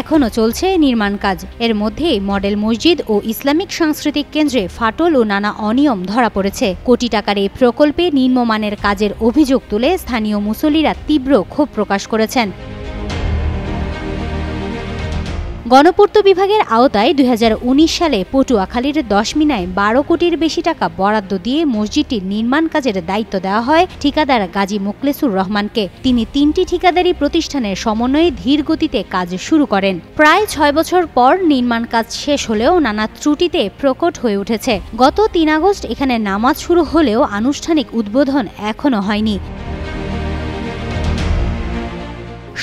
এখনও চলছে নির্মাণ কাজ। এর মধ্যেই মডেল মসজিদ ও ইসলামিক সাংস্কৃতিক কেন্দ্রে ফাটল ও নানা অনিয়ম ধরা পড়েছে। কোটি টাকার এই প্রকল্পে নিম্নমানের কাজের অভিযোগ তুলে স্থানীয় মুসল্লিরা তীব্র ক্ষোভ প্রকাশ করেছেন। গণপূর্ত বিভাগের আওতায় ২০১৯ সালে পটুয়াখালীর ১০ মিনায় ১২ কোটির বেশি টাকা বরাদ্দ দিয়ে মসজিদটির নির্মাণ কাজের দায়িত্ব দেওয়া হয় ঠিকাদার গাজী মোখলেসুর রহমানকে। তিনি ৩টি ঠিকাদারি প্রতিষ্ঠানের সমন্বয়ে ধীর গতিতে কাজ শুরু করেন। প্রায় ৬ বছর পর নির্মাণ কাজ শেষ হলেও নানা ত্রুটিতে প্রকট হয়ে উঠেছে। গত ৩ আগস্ট এখানে নামাজ শুরু হলেও আনুষ্ঠানিক উদ্বোধন এখনও হয়নি।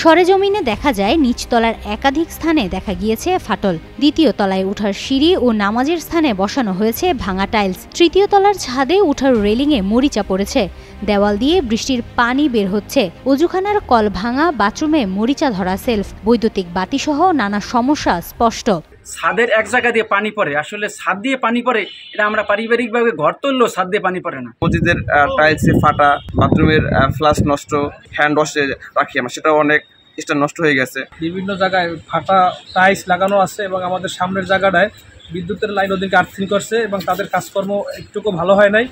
সরেজমিনে দেখা যায় নিচতলার একাধিক স্থানে দেখা গিয়েছে ফাটল। দ্বিতীয় তলায় ওঠার সিঁড়ি ও নামাজের স্থানে বসানো হয়েছে ভাঙা টাইলস। তৃতীয় তলার ছাদে ওঠার রেলিংয়ে মরিচা পড়েছে। দেওয়াল দিয়ে বৃষ্টির পানি বের হচ্ছে। অজুখানার কল ভাঙা, বাথরুমে মরিচা ধরা সেলফ, বৈদ্যুতিক বাতিসহ নানা সমস্যা স্পষ্ট। ছাদের এক জায়গা দিয়ে পানি পড়ে, আসলে ছাদ দিয়ে পানি পড়ে এটা আমরা পারিবারিকভাবে ঘর তুললেও ছাদ দিয়ে পানি পড়ে না। মসজিদের টাইলসে ফাটা, বাথরুমের ফ্লাশ নষ্ট, হ্যান্ড ওয়াশে রাখি আমরা, সেটাও অনেক স্টার নষ্ট হয়ে গেছে। বিভিন্ন জায়গায় ফাটা টাইলস লাগানো আছে এবং আমাদের সামনের জায়গাটায় বিদ্যুতের লাইন ওদিকে আর্থিং করছে এবং তাদের কাজকর্ম একটুকু ভালো হয় নাই।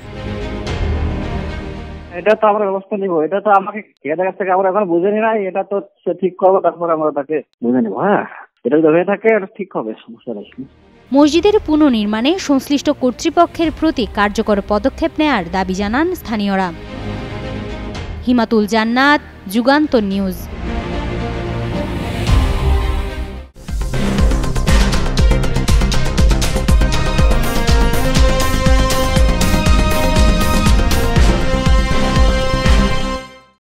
এটা তো আমরা ব্যবস্থা নিব, এটা তো আমাকে ঠিকাদার কাছ থেকে আমরা এখন বুঝে নি নাই, এটা তো সে ঠিক করবো, তারপর আমরা তাকে বুঝে নিব। হ্যাঁ, এটা যদি হয়ে থাকে এটা ঠিক হবে, সমস্যা নেই। মসজিদের পুনর্নির্মাণে সংশ্লিষ্ট কর্তৃপক্ষের প্রতি কার্যকর পদক্ষেপ নেয়ার দাবি জানান স্থানীয়রা। হিমাতুল জান্নাত, যুগান্তর নিউজ।